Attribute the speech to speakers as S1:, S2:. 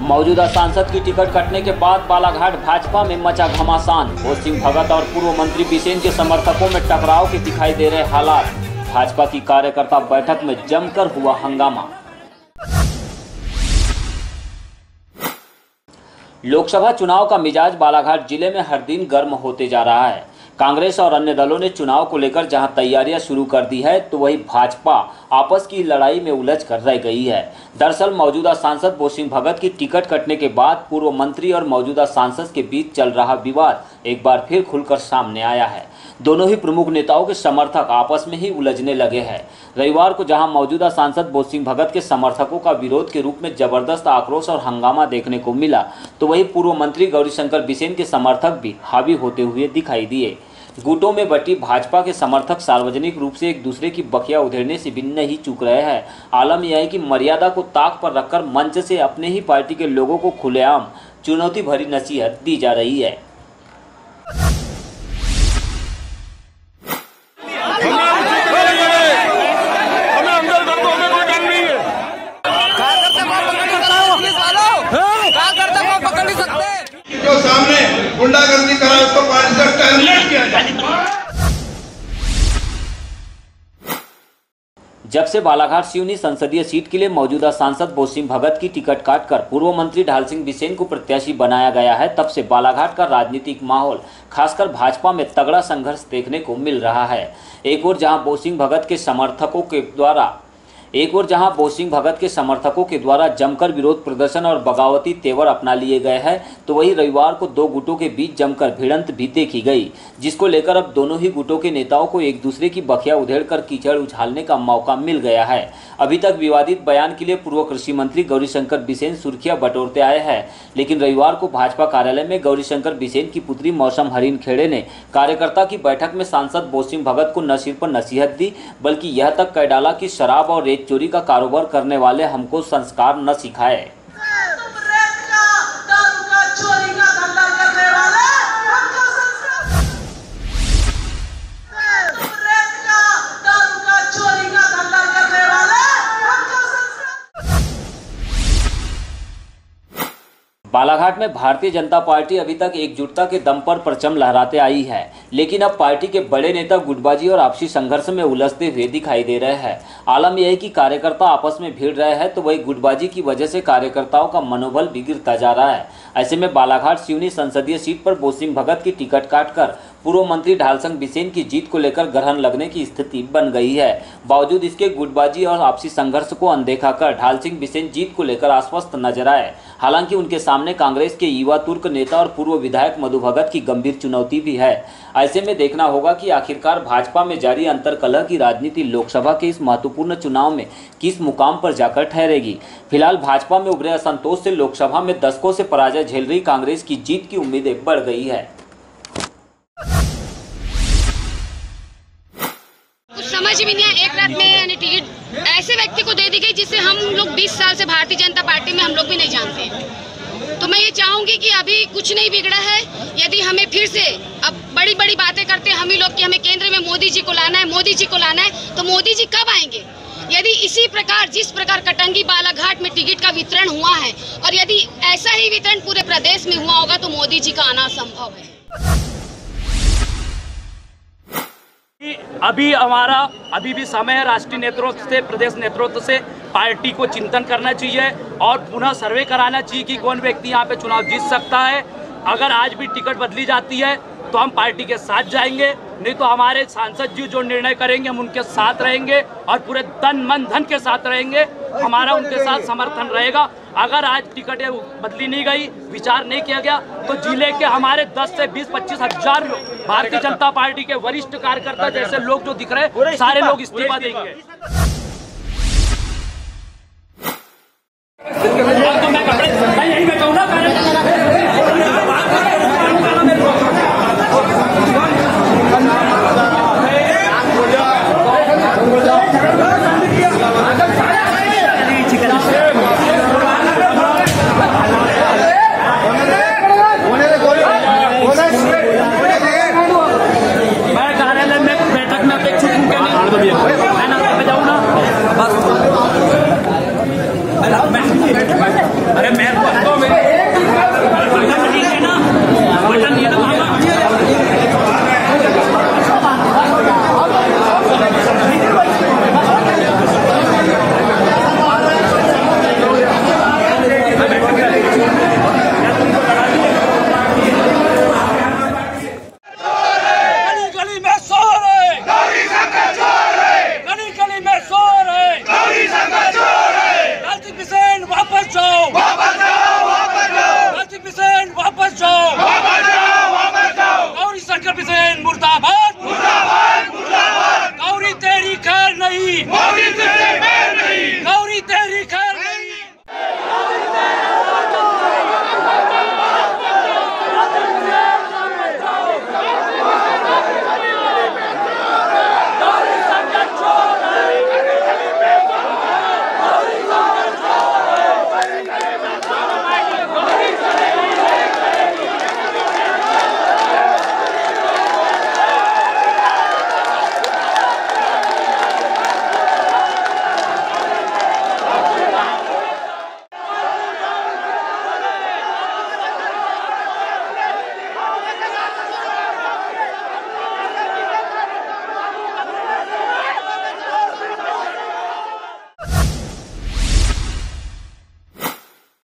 S1: मौजूदा सांसद की टिकट कटने के बाद बालाघाट भाजपा में मचा घमासान। बोसिंह भगत और पूर्व मंत्री बिसेन के समर्थकों में टकराव के दिखाई दे रहे हालात। भाजपा की कार्यकर्ता बैठक में जमकर हुआ हंगामा। लोकसभा चुनाव का मिजाज बालाघाट जिले में हर दिन गर्म होते जा रहा है। कांग्रेस और अन्य दलों ने चुनाव को लेकर जहां तैयारियां शुरू कर दी है, तो वहीं भाजपा आपस की लड़ाई में उलझ कर रह गई है। दरअसल मौजूदा सांसद बोसिंह भगत की टिकट कटने के बाद पूर्व मंत्री और मौजूदा सांसद के बीच चल रहा विवाद एक बार फिर खुलकर सामने आया है। दोनों ही प्रमुख नेताओं के समर्थक आपस में ही उलझने लगे हैं। रविवार को जहां मौजूदा सांसद बोसिंह भगत के समर्थकों का विरोध के रूप में जबरदस्त आक्रोश और हंगामा देखने को मिला, तो वहीं पूर्व मंत्री गौरीशंकर बिसेन के समर्थक भी हावी होते हुए दिखाई दिए। गुटों में बटी भाजपा के समर्थक सार्वजनिक रूप से एक दूसरे की बखिया उधेड़ने से भी नहीं चूक रहे हैं। आलम यह है कि मर्यादा को ताक पर रखकर मंच से अपने ही पार्टी के लोगों को खुलेआम चुनौती भरी नसीहत दी जा रही है।
S2: जो सामने गुंडागर्दी करा उसको पार्टी से टर्मिनेट किया जाए।
S1: जब से बालाघाट सिवनी संसदीय सीट के लिए मौजूदा सांसद बोसिंह भगत की टिकट काटकर पूर्व मंत्री ढाल सिंह बिसेन को प्रत्याशी बनाया गया है, तब से बालाघाट का राजनीतिक माहौल खासकर भाजपा में तगड़ा संघर्ष देखने को मिल रहा है। एक ओर जहां बोसिंह भगत के समर्थकों के द्वारा जमकर विरोध प्रदर्शन और बगावती तेवर अपना लिए गए हैं, तो वहीं रविवार को दो गुटों के बीच जमकर भिड़ंत भी देखी गई, जिसको लेकर अब दोनों ही गुटों के नेताओं को एक दूसरे की बखिया उधेड़कर कीचड़ उछालने का मौका मिल गया है। अभी तक विवादित बयान के लिए पूर्व कृषि मंत्री गौरीशंकर बिसेन सुर्खियां बटोरते आए हैं, लेकिन रविवार को भाजपा कार्यालय में गौरीशंकर बिसेन की पुत्री मौसम हरीन खेड़े ने कार्यकर्ता की बैठक में सांसद बोसिंह भगत को न सिर्फ नसीहत दी, बल्कि यह तक कह डाला कि शराब और रेत चोरी का कारोबार करने वाले हमको संस्कार न सिखाए। बालाघाट में भारतीय जनता पार्टी अभी तक एकजुटता के दम पर परचम लहराते आई है, लेकिन अब पार्टी के बड़े नेता गुटबाजी और आपसी संघर्ष में उलझते हुए दिखाई दे रहे हैं। आलम यह है कि कार्यकर्ता आपस में भिड़ रहे हैं, तो वही गुटबाजी की वजह से कार्यकर्ताओं का मनोबल भी गिरता जा रहा है। ऐसे में बालाघाट सिवनी संसदीय सीट पर बोसिंह भगत की टिकट काटकर पूर्व मंत्री ढाल सिंह बिसेन की जीत को लेकर ग्रहण लगने की स्थिति बन गई है। बावजूद इसके गुटबाजी और आपसी संघर्ष को अनदेखा कर ढाल सिंह बिसेन जीत को लेकर आश्वस्त नजर आए। हालांकि उनके सामने कांग्रेस के युवा तुर्क नेता और पूर्व विधायक मधु भगत की गंभीर चुनौती भी है। ऐसे में देखना होगा कि आखिरकार भाजपा में जारी अंतरकलह की राजनीति लोकसभा के इस महत्वपूर्ण चुनाव में किस मुकाम पर जाकर ठहरेगी। फिलहाल भाजपा में उभरे असंतोष से लोकसभा में दशकों से पराजय झेल रही कांग्रेस की जीत की उम्मीदें बढ़ गई है।
S3: समझ भी नहीं आया, एक रात में यानी टिकट ऐसे व्यक्ति को दे दी गई जिसे हम लोग 20 साल से भारतीय जनता पार्टी में हम लोग भी नहीं जानते हैं। तो मैं ये चाहूंगी कि अभी कुछ नहीं बिगड़ा है। यदि हमें फिर से अब बड़ी बड़ी बातें करते हैं हम ही लोग कि हमें केंद्र में मोदी जी को लाना है, मोदी जी को लाना है, तो मोदी जी कब आएंगे? यदि इसी प्रकार जिस प्रकार कटंगी बालाघाट में टिकट का वितरण हुआ है और यदि ऐसा ही वितरण पूरे प्रदेश में हुआ होगा तो मोदी जी का आना संभव है।
S4: अभी भी समय है राष्ट्रीय नेतृत्व से, प्रदेश नेतृत्व से पार्टी को चिंतन करना चाहिए और पुनः सर्वे कराना चाहिए कि कौन व्यक्ति यहाँ पे चुनाव जीत सकता है। अगर आज भी टिकट बदली जाती है तो हम पार्टी के साथ जाएंगे, नहीं तो हमारे सांसद जी जो निर्णय करेंगे हम उनके साथ रहेंगे और पूरे तन मन धन के साथ रहेंगे। हमारा उनके साथ समर्थन रहेगा। अगर आज टिकटें बदली नहीं गई, विचार नहीं किया गया, तो जिले के हमारे 10 से 20-25 हजार भारतीय जनता पार्टी के वरिष्ठ कार्यकर्ता जैसे लोग जो दिख रहे हैं सारे लोग इस्तीफा देंगे। अरे मैं